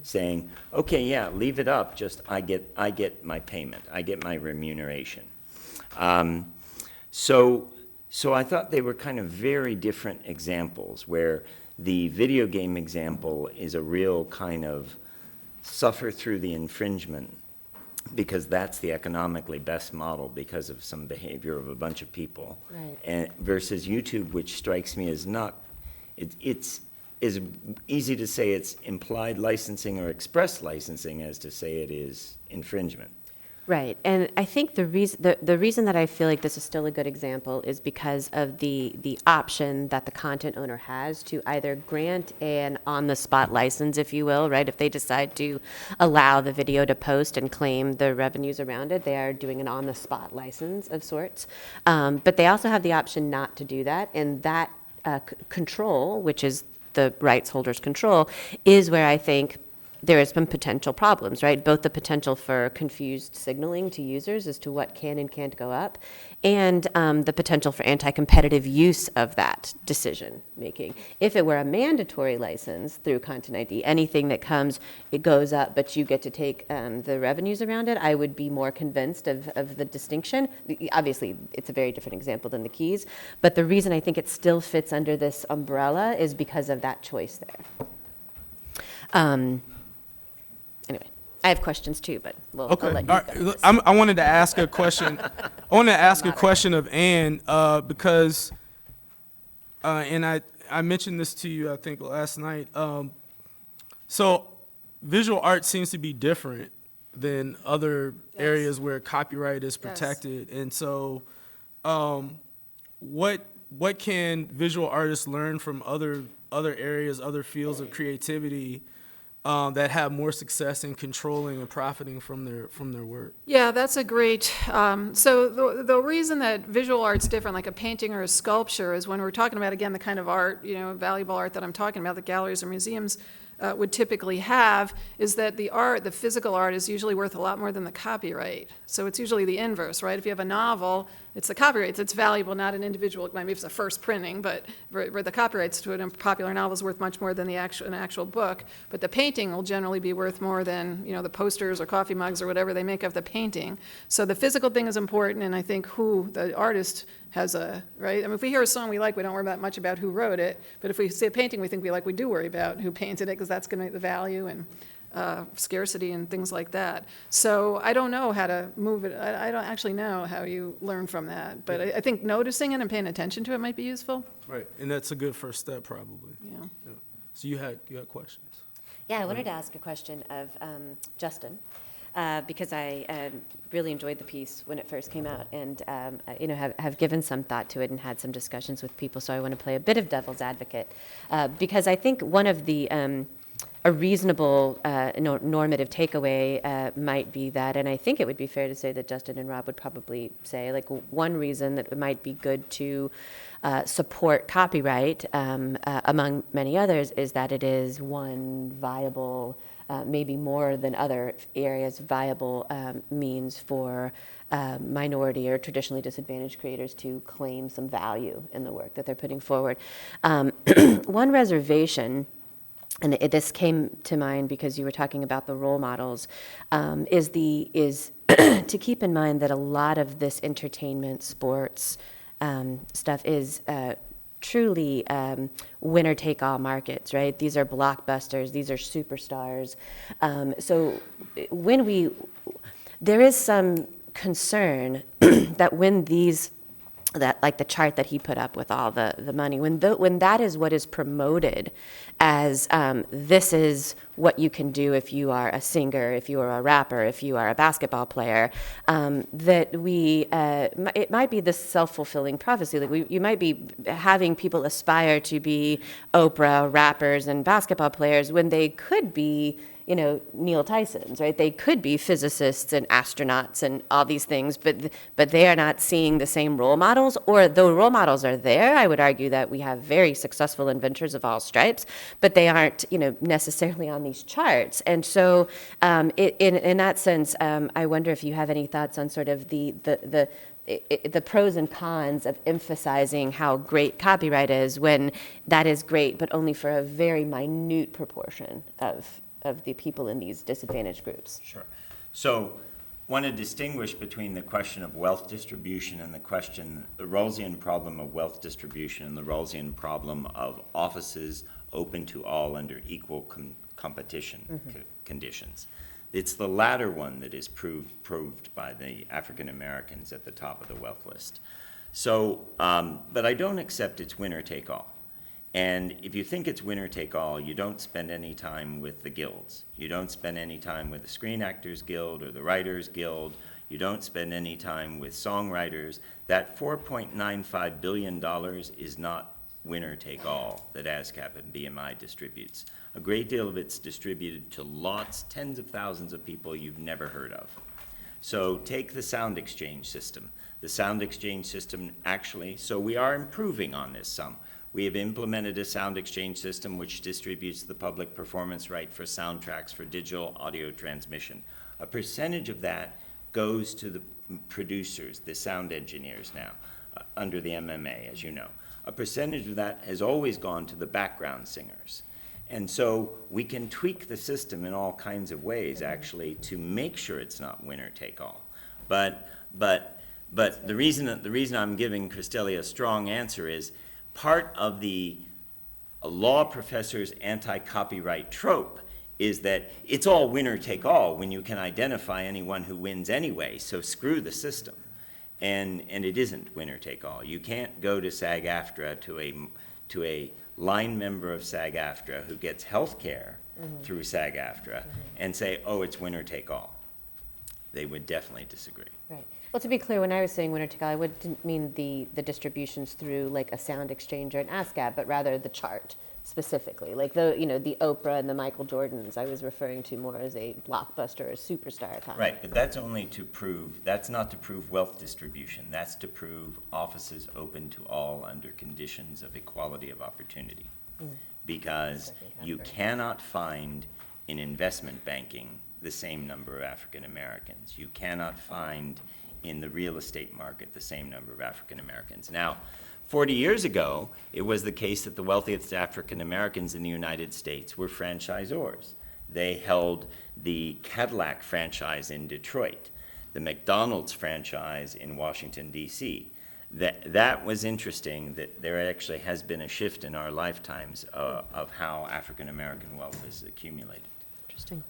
saying, okay, yeah, leave it up, just I get my payment, I get my remuneration. So I thought they were kind of very different examples, where the video game example is a real kind of suffer through the infringement, because that's the economically best model because of some behavior of a bunch of people. Right. And versus YouTube, which strikes me as not, it's as easy to say it's implied licensing or express licensing as to say it is infringement. Right, and I think the reason that I feel like this is still a good example is because of the option that the content owner has to either grant an on-the-spot license, if you will, right? If they decide to allow the video to post and claim the revenues around it, they are doing an on-the-spot license of sorts. But they also have the option not to do that, and that control, which is the rights holders control, is where I think there has been potential problems, right? Both the potential for confused signaling to users as to what can and can't go up, and the potential for anti-competitive use of that decision making. If it were a mandatory license through Content ID, anything that comes, it goes up, but you get to take the revenues around it, I would be more convinced of the distinction. Obviously, it's a very different example than the keys, but the reason I think it still fits under this umbrella is because of that choice there. Anyway, I have questions too, but I'll let you All go. right. I wanted to ask a question. I wanted to ask a question of Anne because, and I mentioned this to you, I think, last night. So visual art seems to be different than other areas where copyright is protected. And so what can visual artists learn from other areas, other fields of creativity that have more success in controlling and profiting from their work? Yeah, that's a great, so the reason that visual art's different, like a painting or a sculpture, is when we're talking about, again, the kind of art, valuable art that I'm talking about, that galleries or museums would typically have, is that the physical art is usually worth a lot more than the copyright. So it's usually the inverse, right? If you have a novel, it's the copyright that's valuable, not an individual, maybe it's a first printing, but where the copyrights to a popular novel is worth much more than an actual book. But the painting will generally be worth more than, the posters or coffee mugs or whatever they make of the painting. So the physical thing is important, and I think who the artist has right? I mean, if we hear a song we like, we don't worry that much about who wrote it, but if we see a painting we think we like, we do worry about who painted it, because that's going to make the value and scarcity and things like that. So I don't know how to move it. I don't actually know how you learn from that, but I think noticing it and paying attention to it might be useful. Right, and that's a good first step, probably. Yeah. So you had questions. Yeah, I wanted to ask a question of Justin, because I really enjoyed the piece when it first came out, and have given some thought to it and had some discussions with people. So I want to play a bit of devil's advocate, because I think one of the a reasonable normative takeaway might be that, and I think it would be fair to say that Justin and Rob would probably say, like, one reason that it might be good to support copyright, among many others, is that it is one viable, maybe more than other areas, viable means for minority or traditionally disadvantaged creators to claim some value in the work that they're putting forward. One reservation, and this came to mind because you were talking about the role models, is to keep in mind that a lot of this entertainment, sports stuff is truly winner-take-all markets, right? These are blockbusters, these are superstars. So there is some concern that when like the chart that he put up with all the money, when that is what is promoted as this is what you can do if you are a singer, if you are a rapper, if you are a basketball player, that it might be this self-fulfilling prophecy. Like you might be having people aspire to be Oprah, rappers, and basketball players when they could be Neil Tyson's, right? They could be physicists and astronauts and all these things, but they are not seeing the same role models, or the role models are there. I would argue that we have very successful inventors of all stripes, but they aren't, necessarily on these charts. And so in that sense, I wonder if you have any thoughts on sort of the pros and cons of emphasizing how great copyright is when that is great, but only for a very minute proportion of the people in these disadvantaged groups. Sure. So want to distinguish between the question of wealth distribution and the Rawlsian problem of wealth distribution and the Rawlsian problem of offices open to all under equal competition conditions. It's the latter one that is proved by the African Americans at the top of the wealth list. So, but I don't accept it's winner take all. And if you think it's winner take all, you don't spend any time with the guilds. You don't spend any time with the Screen Actors Guild or the Writers Guild. You don't spend any time with songwriters. That $4.95 billion is not winner take all that ASCAP and BMI distributes. A great deal of it's distributed to lots, tens of thousands of people you've never heard of. So take the sound exchange system. The sound exchange system actually, so we are improving on this some. We have implemented a sound exchange system which distributes the public performance right for soundtracks for digital audio transmission. A percentage of that goes to the producers, the sound engineers now, under the MMA, as you know. A percentage of that has always gone to the background singers. And so we can tweak the system in all kinds of ways, actually, to make sure it's not winner take all. But the reason I'm giving Kristelia a strong answer is part of the law professor's anti-copyright trope is that it's all winner take all when you can identify anyone who wins anyway, so screw the system. And it isn't winner take all. You can't go to SAG-AFTRA to a line member of SAG-AFTRA who gets health care through SAG-AFTRA and say, oh, it's winner take all. They would definitely disagree. Right. Well, to be clear, when I was saying winner take all, I didn't mean the distributions through like a sound exchange or an ASCAP, but rather the chart specifically. Like the Oprah and the Michael Jordans, I was referring to more as a blockbuster or superstar kind. Right, but that's only to prove, that's not to prove wealth distribution. That's to prove offices open to all under conditions of equality of opportunity. Because you cannot find in investment banking the same number of African Americans. You cannot find in the real estate market the same number of African Americans. Now, 40 years ago, it was the case that the wealthiest African Americans in the United States were franchisors. They held the Cadillac franchise in Detroit, the McDonald's franchise in Washington, D.C. That was interesting, that there actually has been a shift in our lifetimes of how African American wealth is accumulated. Interesting.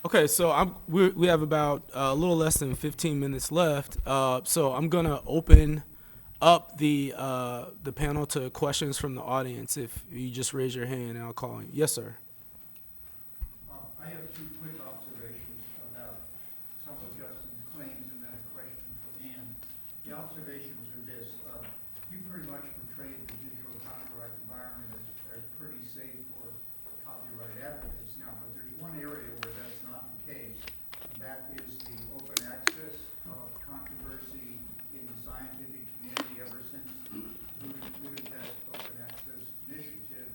Okay, so we have about a little less than 15 minutes left. So I'm gonna open up the panel to questions from the audience. If you just raise your hand, and I'll call you. Yes, sir. I have two quick observations about some of Justin's claims and then a question for Ann. The observations are this. You pretty much portrayed the digital copyright environment as pretty safe for copyright advocates now, but there's one area where that's not the case, and that is the open access controversy in the scientific community ever since the Budapest Open Access Initiative.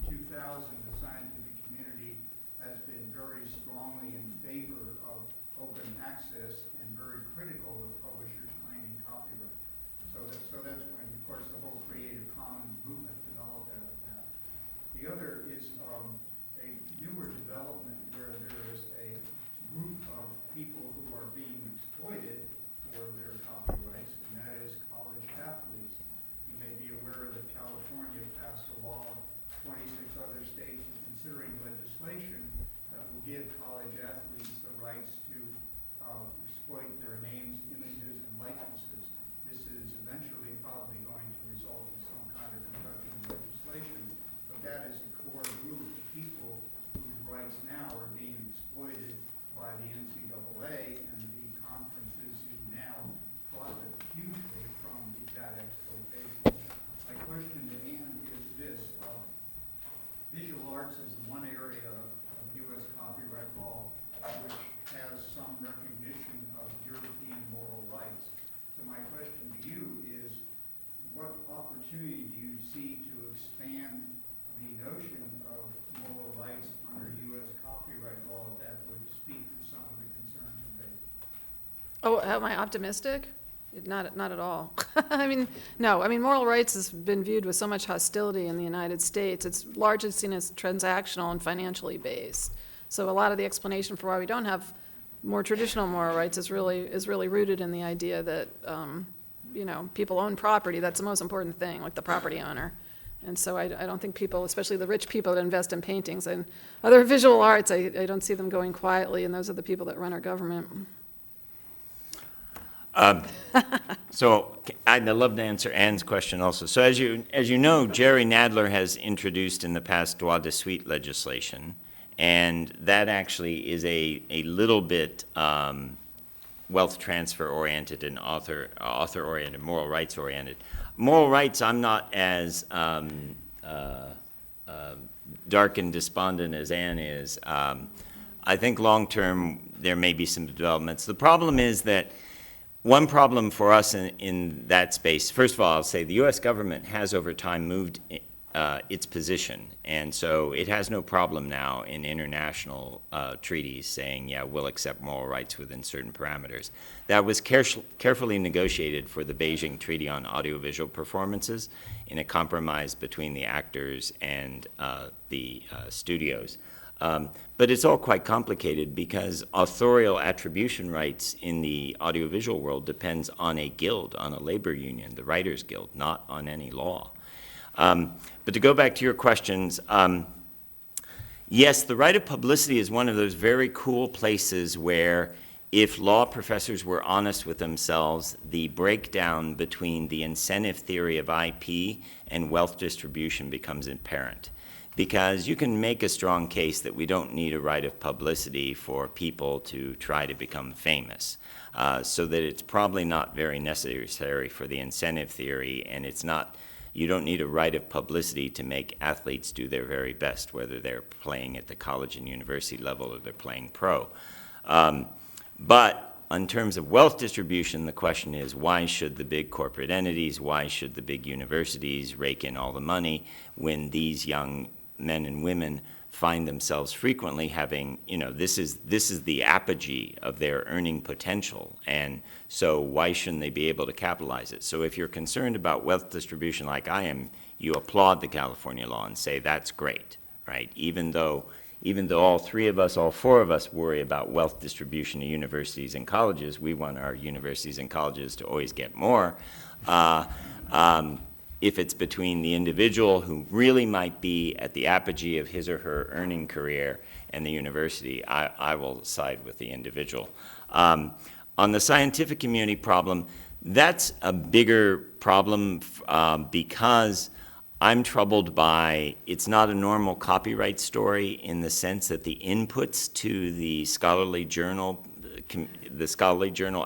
In 2000, the scientific community has been very strongly in favor of open access and very critical of publishers claiming copyright. So that's when, of course, the whole Creative Commons movement developed out of that. The other is a newer development where there is a group of people who are being exploited for their copyrights, and that is college athletes. You may be aware that California passed a law, 26 other states are considering legislation that will give college athletes the rights to exploit their names, images, and likenesses. This is eventually probably going to result in some kind of production legislation, but that is a core group of people whose rights now are being exploited by the NCAA and the conferences who now profit hugely from that exploitation. My question to Ann is this. Visual arts is the one area of U.S. copyright law which has some recognition of European moral rights. So my question to you is, what opportunity do you see to expand the notion of moral rights under U.S. copyright law that would speak to some of the concerns you raised? Oh, am I optimistic? Not at all. I mean, no. I mean, moral rights has been viewed with so much hostility in the United States. It's largely seen as transactional and financially based. So a lot of the explanation for why we don't have more traditional moral rights is really rooted in the idea that people own property. That's the most important thing, like the property owner. And so I don't think people, especially the rich people that invest in paintings and other visual arts, I don't see them going quietly. And those are the people that run our government. So I'd love to answer Ann's question also. So as you know, Jerry Nadler has introduced in the past droit de suite legislation, and that actually is a little bit wealth transfer oriented and author oriented, moral rights oriented. Moral rights, I'm not as dark and despondent as Ann is. I think long term there may be some developments. The problem is that one problem for us in that space, first of all, I'll say the U.S. government has over time moved its position, and so it has no problem now in international treaties saying, yeah, we'll accept moral rights within certain parameters. That was carefully negotiated for the Beijing Treaty on Audiovisual Performances in a compromise between the actors and the studios. But it's all quite complicated because authorial attribution rights in the audiovisual world depends on a guild, on a labor union, the Writers Guild, not on any law. But to go back to your questions, yes, the right of publicity is one of those very cool places where if law professors were honest with themselves, the breakdown between the incentive theory of IP and wealth distribution becomes apparent. Because you can make a strong case that we don't need a right of publicity for people to try to become famous. So that it's probably not very necessary for the incentive theory, and it's not, you don't need a right of publicity to make athletes do their very best, whether they're playing at the college and university level or they're playing pro. But in terms of wealth distribution, the question is, why should the big corporate entities, why should the big universities rake in all the money when these young men and women find themselves frequently having, this is the apogee of their earning potential, and so why shouldn't they be able to capitalize it? So if you're concerned about wealth distribution like I am, you applaud the California law and say that's great, right? Even though all three of us, all four of us worry about wealth distribution to universities and colleges, we want our universities and colleges to always get more. If it's between the individual who really might be at the apogee of his or her earning career and the university, I will side with the individual. On the scientific community problem, that's a bigger problem because I'm troubled by, it's not a normal copyright story in the sense that the inputs to the scholarly journal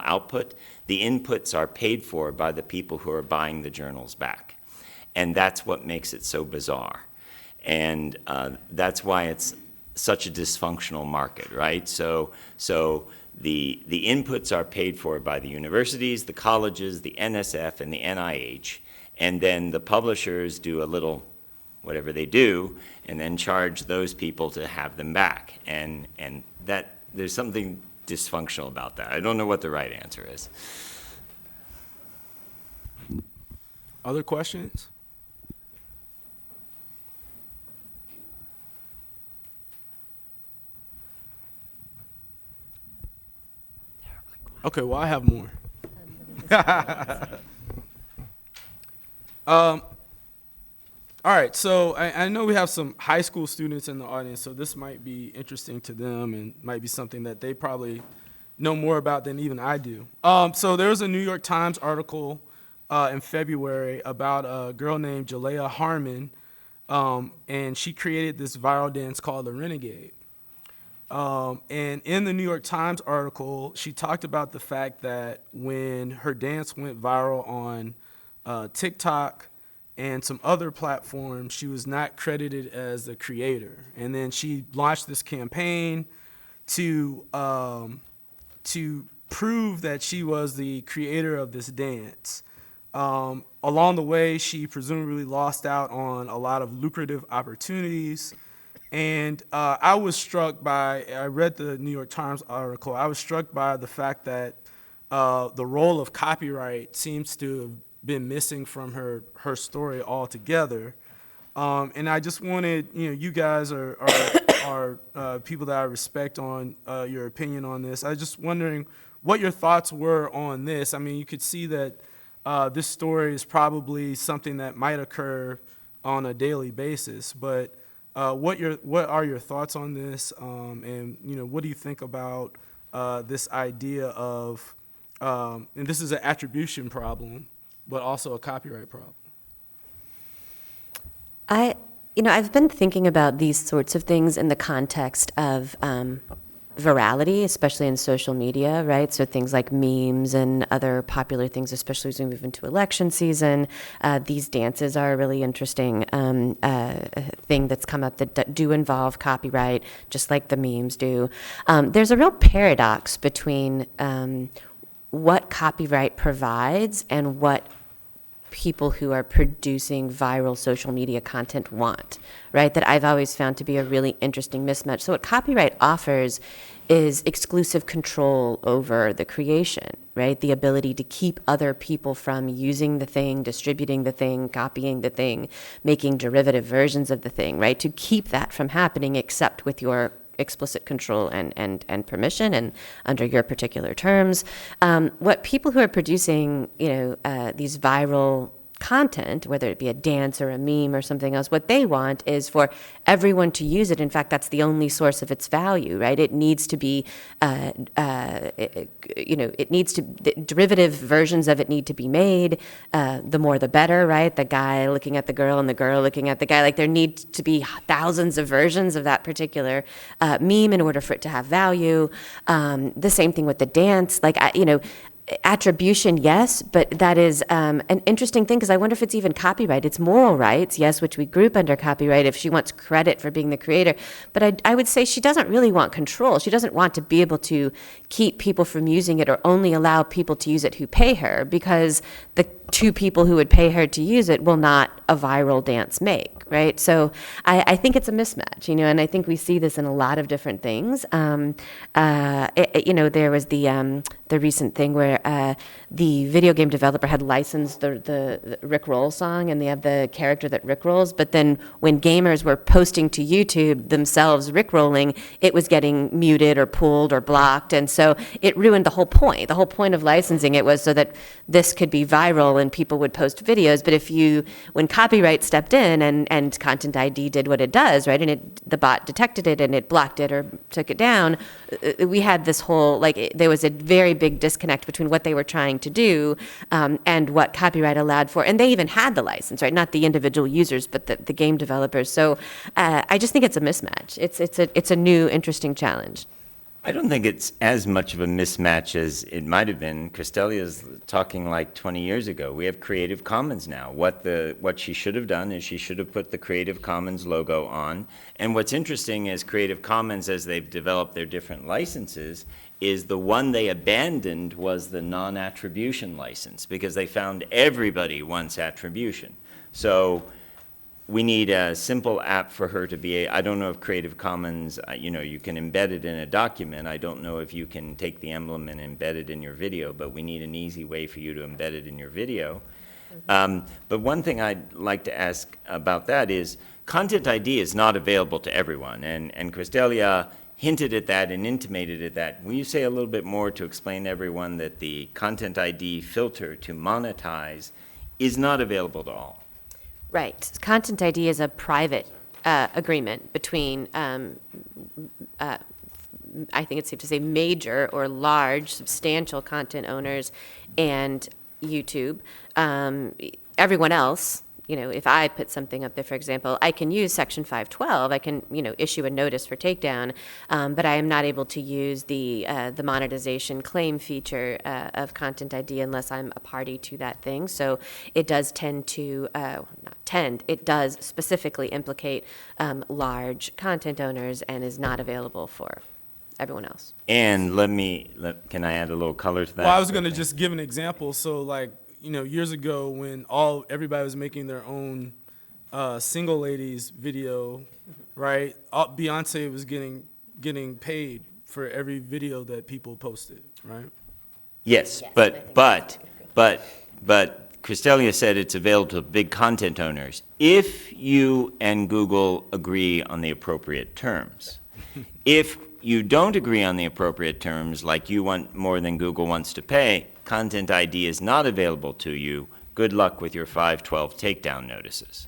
output, the inputs are paid for by the people who are buying the journals back. And that's what makes it so bizarre. And that's why it's such a dysfunctional market, right? So the inputs are paid for by the universities, the colleges, the NSF, and the NIH. And then the publishers do a little whatever they do and then charge those people to have them back. And that there's something dysfunctional about that. I don't know what the right answer is. Other questions? Okay, well, I have more. All right, so I know we have some high school students in the audience, so this might be interesting to them and might be something that they probably know more about than even I do. So there was a New York Times article in February about a girl named Jalea Harmon, and she created this viral dance called the Renegade. And in the New York Times article, she talked about the fact that when her dance went viral on TikTok and some other platforms, she was not credited as the creator. And then she launched this campaign to prove that she was the creator of this dance. Along the way, she presumably lost out on a lot of lucrative opportunities. And I was struck by, I read the New York Times article, I was struck by the fact that the role of copyright seems to have been missing from her story altogether. And I just wanted, you guys are people that I respect on your opinion on this. I was just wondering what your thoughts were on this. I mean, you could see that this story is probably something that might occur on a daily basis, but what are your thoughts on this, and what do you think about this idea of, and this is an attribution problem, but also a copyright problem? I've been thinking about these sorts of things in the context of virality, especially in social media, right? So things like memes and other popular things, especially as we move into election season. These dances are a really interesting thing that's come up that do involve copyright, just like the memes do. There's a real paradox between what copyright provides and what people who are producing viral social media content want, right? That I've always found to be a really interesting mismatch. So what copyright offers is exclusive control over the creation, right? The ability to keep other people from using the thing, distributing the thing, copying the thing, making derivative versions of the thing, right? To keep that from happening except with your explicit control and permission and under your particular terms. What people who are producing, these viral content, whether it be a dance or a meme or something else, what they want is for everyone to use it. In fact, that's the only source of its value, right? It needs to be, the derivative versions of it need to be made. The more the better, right? The guy looking at the girl and the girl looking at the guy. Like there need to be thousands of versions of that particular meme in order for it to have value. The same thing with the dance. Attribution, yes, but that is an interesting thing because I wonder if it's even copyright. It's moral rights, yes, which we group under copyright if she wants credit for being the creator. But I would say she doesn't really want control. She doesn't want to be able to keep people from using it or only allow people to use it who pay her, because the two people who would pay her to use it will not a viral dance make, right? So I think it's a mismatch, and I think we see this in a lot of different things. There was the recent thing where the video game developer had licensed the Rickroll song, and they have the character that Rickrolls, but then when gamers were posting to YouTube themselves Rickrolling, it was getting muted or pulled or blocked, and so it ruined the whole point. The whole point of licensing it was so that this could be viral and people would post videos, but when copyright stepped in and Content ID did what it does, right, and the bot detected it and it blocked it or took it down, we had this whole, there was a very big disconnect between what they were trying to do and what copyright allowed for. And they even had the license, right? Not the individual users, but the game developers. So I just think it's a mismatch. It's a new, interesting challenge. I don't think it's as much of a mismatch as it might have been. Kristelia's talking like 20 years ago. We have Creative Commons now. What she should have done is she should have put the Creative Commons logo on. And what's interesting is Creative Commons, as they've developed their different licenses, is the one they abandoned was the non-attribution license because they found everybody wants attribution. So we need a simple app for her to be I don't know if Creative Commons, you can embed it in a document. I don't know if you can take the emblem and embed it in your video, but we need an easy way for you to embed it in your video. But one thing I'd like to ask about that is Content ID is not available to everyone, and Kristelia hinted at that and intimated at that. Will you say a little bit more to explain to everyone that the Content ID filter to monetize is not available to all? Right. Content ID is a private agreement between, I think it's safe to say, major or large, substantial content owners and YouTube. Everyone else, if I put something up there, for example, I can use Section 512. I can, issue a notice for takedown, but I am not able to use the monetization claim feature of Content ID unless I'm a party to that thing. So it does it does specifically implicate large content owners and is not available for everyone else. And can I add a little color to that? Well, I was going to just give an example. So years ago when everybody was making their own single ladies video, right? Beyonce was getting paid for every video that people posted, right? Yes, but Kristelia said it's available to big content owners if you and Google agree on the appropriate terms. If you don't agree on the appropriate terms, like you want more than Google wants to pay, Content ID is not available to you. Good luck with your 512 takedown notices.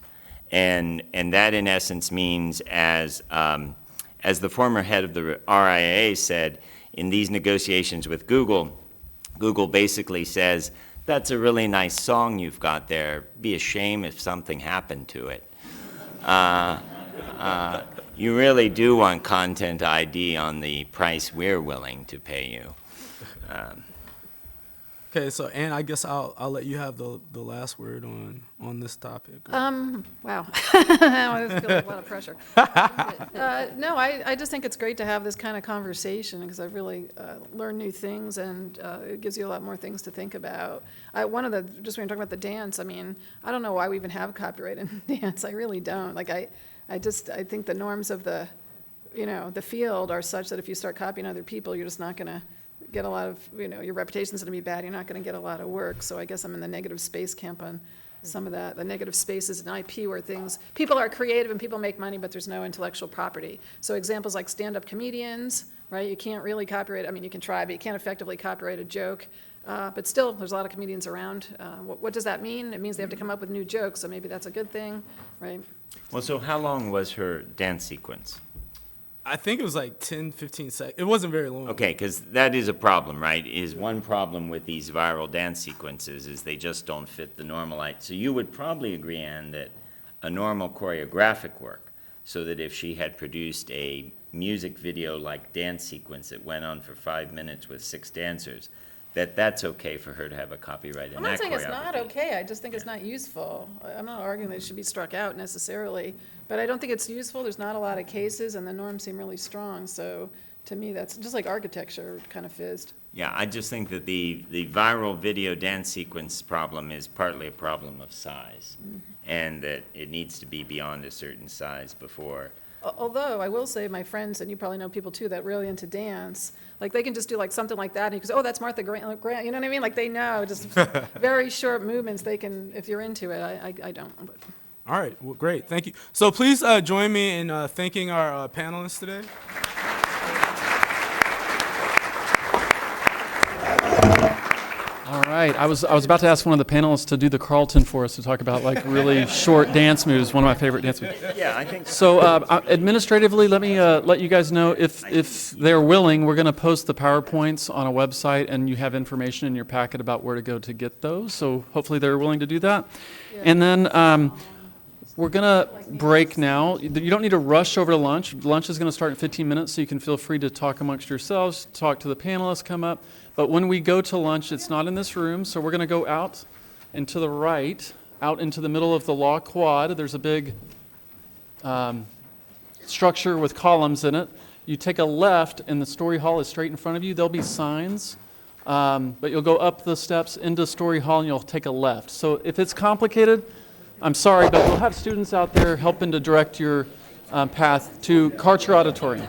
And that in essence means, as the former head of the RIAA said, in these negotiations with Google basically says, that's a really nice song you've got there. Be a shame if something happened to it. You really do want Content ID on the price we're willing to pay you. Okay, so Ann, I guess I'll let you have the last word on this topic. Wow. I just feel like a lot of pressure. No, I just think it's great to have this kind of conversation because I've really learned new things and it gives you a lot more things to think about. Just when you're talking about the dance, I mean, I don't know why we even have copyright in dance. I really don't. Like, I think the norms of the field are such that if you start copying other people, you're just not going to get a lot of, your reputation's going to be bad. You're not going to get a lot of work. So I guess I'm in the negative space camp on some of that. The negative spaces in IP where people are creative and people make money, but there's no intellectual property. So examples like stand-up comedians, right? You can't really copyright, I mean, you can try, but you can't effectively copyright a joke. But still, there's a lot of comedians around. What does that mean? It means they have to come up with new jokes, so maybe that's a good thing, right? Well, so how long was her dance sequence? I think it was like 10, 15 seconds. It wasn't very long. Okay, because that is a problem, right? Is one problem with these viral dance sequences is they just don't fit the normal. So you would probably agree, Anne, that a normal choreographic work, so that if she had produced a music video like dance sequence that went on for 5 minutes with 6 dancers, that's okay for her to have a copyright in that choreography. I'm not saying it's not okay, I just think it's not useful. I'm not arguing that it should be struck out necessarily, but I don't think it's useful. There's not a lot of cases, and the norms seem really strong, so to me, that's just like architecture kind of fizzed. Yeah, I just think that the viral video dance sequence problem is partly a problem of size, and that it needs to be beyond a certain size before. Although I will say my friends, and you probably know people too, that really into dance, like they can just do like something like that, and you can say, oh, that's Martha Grant, you know what I mean? Like they know, just very short movements, they can, if you're into it, I don't. But. All right, well, great, thank you. So please join me in thanking our panelists today. All right, I was about to ask one of the panelists to do the Carlton for us to talk about like really short dance moves, one of my favorite dance moves. Yeah, I think So administratively, let me let you guys know if they're willing, we're going to post the PowerPoints on a website, and you have information in your packet about where to go to get those. So hopefully they're willing to do that. Yeah. And then we're going to break now. You don't need to rush over to lunch. Lunch is going to start in 15 minutes, so you can feel free to talk amongst yourselves, talk to the panelists, come up. But when we go to lunch, it's not in this room, so we're going to go out and to the right, out into the middle of the law quad. There's a big structure with columns in it. You take a left, and the Story Hall is straight in front of you. There'll be signs, but you'll go up the steps into Story Hall, and you'll take a left. So if it's complicated, I'm sorry, but we'll have students out there helping to direct your path to Karcher Auditorium.